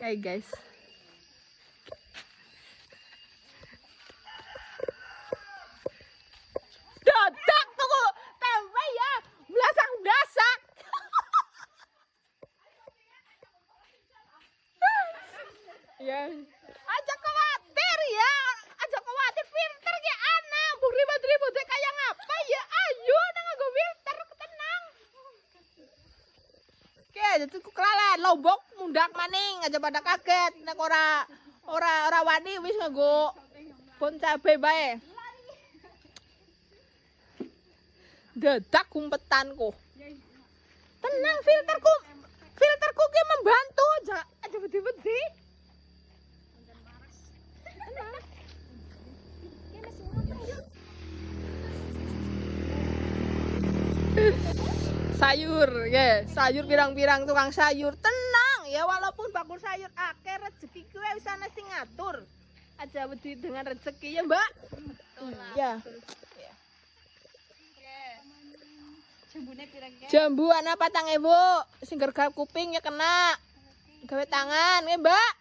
Kayak guys. Dadak tuh tempe ya, belasak-belasak. Ya, aja khawatir ya, aja khawatir filter ke anak, bung ribet-ribet deh kayak ngapa ya, ayo nang nggo filter tenang. Oke, jadi kelalan lombok mundak maning aja pada kaget nek ora wani wis nggo bon cabe bae. Dadak kumpetanku. Tenang filterku ki membantu aja bedi-bedi. Sayur ya, sayur pirang-pirang tukang sayur tenang ya, walaupun bakul sayur akeh rezeki kowe wis ana sing ngatur. Aja wedi dengan rezeki ya, Mbak. Ya. Jambune pirang-pirang. Jambu ana 4.000, sing gergal kuping ya kena. Gawe tangan ya, Mbak.